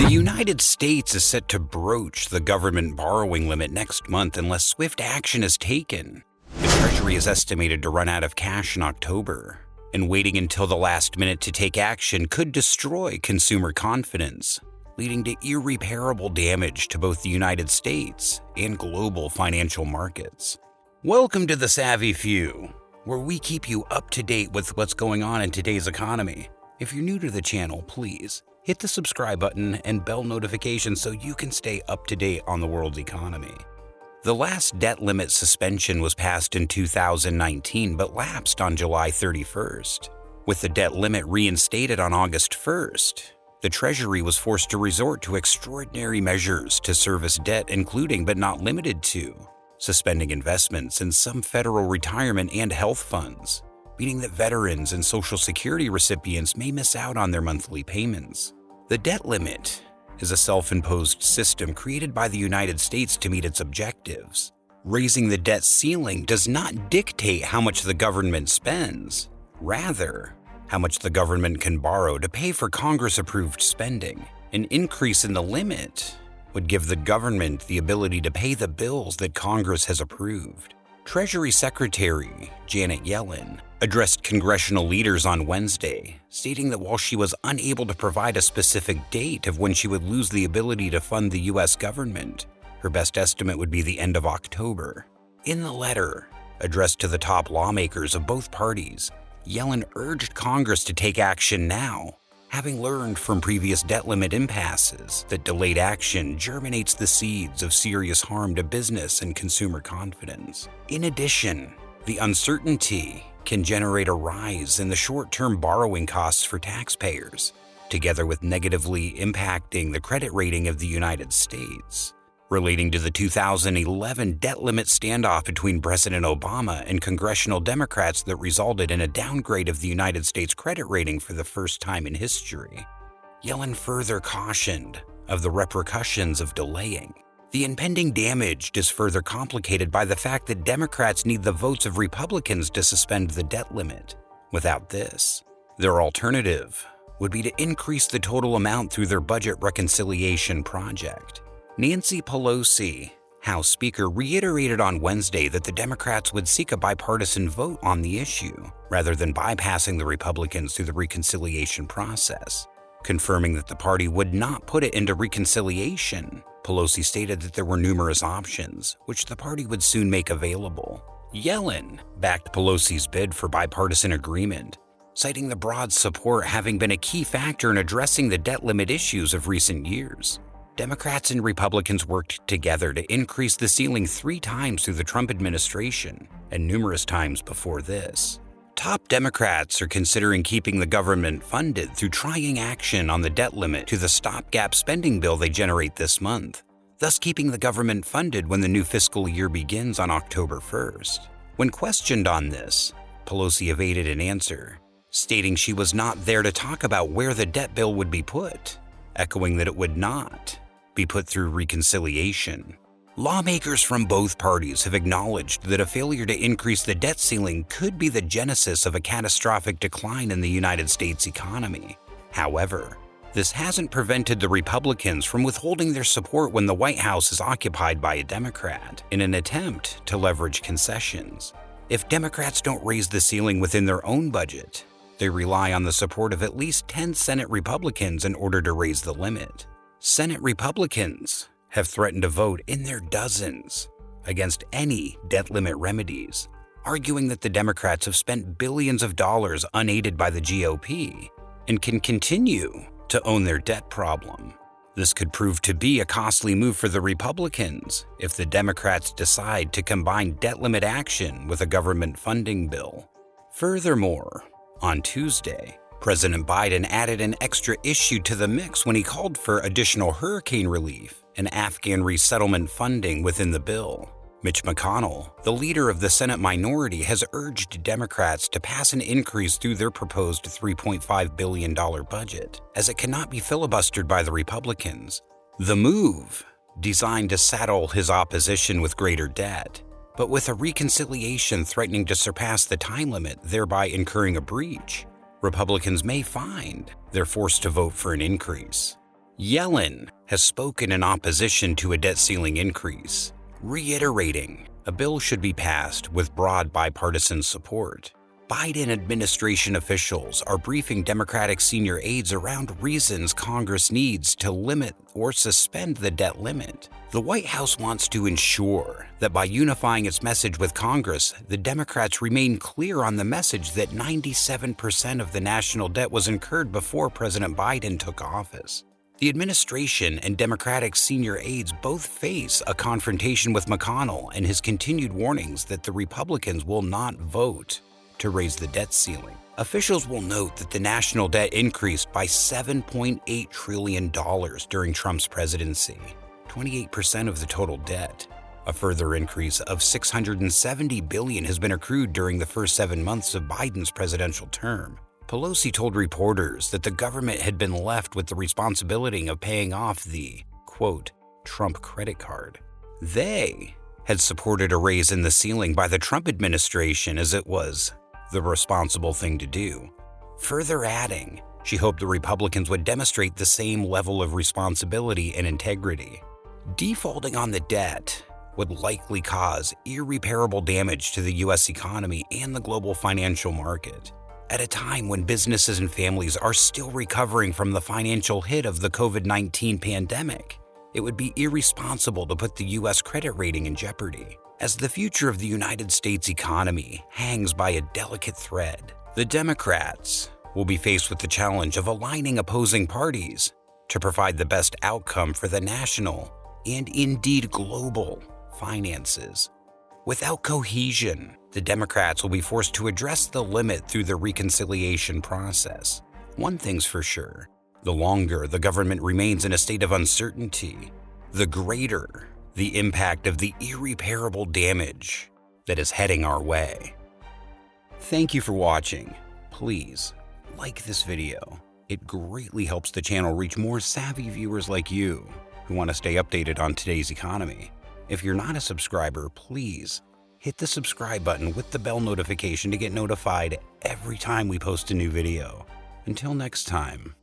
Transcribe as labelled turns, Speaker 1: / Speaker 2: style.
Speaker 1: United States is set to broach the government borrowing limit next month unless swift action is taken. The Treasury is estimated to run out of cash in October, and waiting until the last minute to take action could destroy consumer confidence, leading to irreparable damage to both the United States and global financial markets. Welcome to The Savvy Few, where we keep you up to date with what's going on in today's economy. If you're new to the channel, please hit the subscribe button and bell notification so you can stay up to date on the world's economy. The last debt limit suspension was passed in 2019 but lapsed on July 31st. With the debt limit reinstated on August 1st, the Treasury was forced to resort to extraordinary measures to service debt, including but not limited to suspending investments in some federal retirement and health funds, meaning that veterans and Social Security recipients may miss out on their monthly payments. The debt limit is a self-imposed system created by the United States to meet its objectives. Raising the debt ceiling does not dictate how much the government spends, rather, how much the government can borrow to pay for Congress-approved spending. An increase in the limit would give the government the ability to pay the bills that Congress has approved. Treasury Secretary Janet Yellen addressed congressional leaders on Wednesday, stating that while she was unable to provide a specific date of when she would lose the ability to fund the U.S. government, her best estimate would be the end of October. In the letter, addressed to the top lawmakers of both parties, Yellen urged Congress to take action now, having learned from previous debt limit impasses that delayed action germinates the seeds of serious harm to business and consumer confidence. In addition, the uncertainty can generate a rise in the short-term borrowing costs for taxpayers, together with negatively impacting the credit rating of the United States. Relating to the 2011 debt limit standoff between President Obama and congressional Democrats that resulted in a downgrade of the United States credit rating for the first time in history, Yellen further cautioned of the repercussions of delaying. The impending damage is further complicated by the fact that Democrats need the votes of Republicans to suspend the debt limit. Without this, their alternative would be to increase the total amount through their budget reconciliation project. Nancy Pelosi, House Speaker, reiterated on Wednesday that the Democrats would seek a bipartisan vote on the issue, rather than bypassing the Republicans through the reconciliation process. Confirming that the party would not put it into reconciliation, Pelosi stated that there were numerous options, which the party would soon make available. Yellen backed Pelosi's bid for bipartisan agreement, citing the broad support having been a key factor in addressing the debt limit issues of recent years. Democrats and Republicans worked together to increase the ceiling 3 times through the Trump administration and numerous times before this. Top Democrats are considering keeping the government funded through trying action on the debt limit to the stopgap spending bill they generate this month, thus keeping the government funded when the new fiscal year begins on October 1st. When questioned on this, Pelosi evaded an answer, stating she was not there to talk about where the debt bill would be put, echoing that it would not be put through reconciliation. Lawmakers from both parties have acknowledged that a failure to increase the debt ceiling could be the genesis of a catastrophic decline in the United States economy. However, this hasn't prevented the Republicans from withholding their support when the White House is occupied by a Democrat in an attempt to leverage concessions. If Democrats don't raise the ceiling within their own budget, they rely on the support of at least 10 Senate Republicans in order to raise the limit. Senate Republicans have threatened to vote in their dozens against any debt limit remedies, arguing that the Democrats have spent billions of dollars unaided by the GOP and can continue to own their debt problem. This could prove to be a costly move for the Republicans if the Democrats decide to combine debt limit action with a government funding bill. Furthermore, on Tuesday, President Biden added an extra issue to the mix when he called for additional hurricane relief and Afghan resettlement funding within the bill. Mitch McConnell, the leader of the Senate minority, has urged Democrats to pass an increase through their proposed $3.5 billion budget, as it cannot be filibustered by the Republicans. The move, designed to saddle his opposition with greater debt, but with a reconciliation threatening to surpass the time limit, thereby incurring a breach, Republicans may find they're forced to vote for an increase. Yellen has spoken in opposition to a debt ceiling increase, reiterating a bill should be passed with broad bipartisan support. Biden administration officials are briefing Democratic senior aides around reasons Congress needs to limit or suspend the debt limit. The White House wants to ensure that by unifying its message with Congress, the Democrats remain clear on the message that 97% of the national debt was incurred before President Biden took office. The administration and Democratic senior aides both face a confrontation with McConnell and his continued warnings that the Republicans will not vote to raise the debt ceiling. Officials will note that the national debt increased by $7.8 trillion during Trump's presidency, 28% of the total debt. A further increase of $670 billion has been accrued during the first 7 months of Biden's presidential term. Pelosi told reporters that the government had been left with the responsibility of paying off the, quote, Trump credit card. They had supported a raise in the ceiling by the Trump administration as it was the responsible thing to do. Further adding, she hoped the Republicans would demonstrate the same level of responsibility and integrity. Defaulting on the debt would likely cause irreparable damage to the U.S. economy and the global financial market. At a time when businesses and families are still recovering from the financial hit of the COVID-19 pandemic, it would be irresponsible to put the U.S. credit rating in jeopardy. As the future of the United States economy hangs by a delicate thread, the Democrats will be faced with the challenge of aligning opposing parties to provide the best outcome for the national and indeed global finances. Without cohesion, the Democrats will be forced to address the limit through the reconciliation process. One thing's for sure, the longer the government remains in a state of uncertainty, the greater the impact of the irreparable damage that is heading our way. Thank you for watching. Please like this video. It greatly helps the channel reach more savvy viewers like you who want to stay updated on today's economy. If you're not a subscriber, please hit the subscribe button with the bell notification to get notified every time we post a new video. Until next time.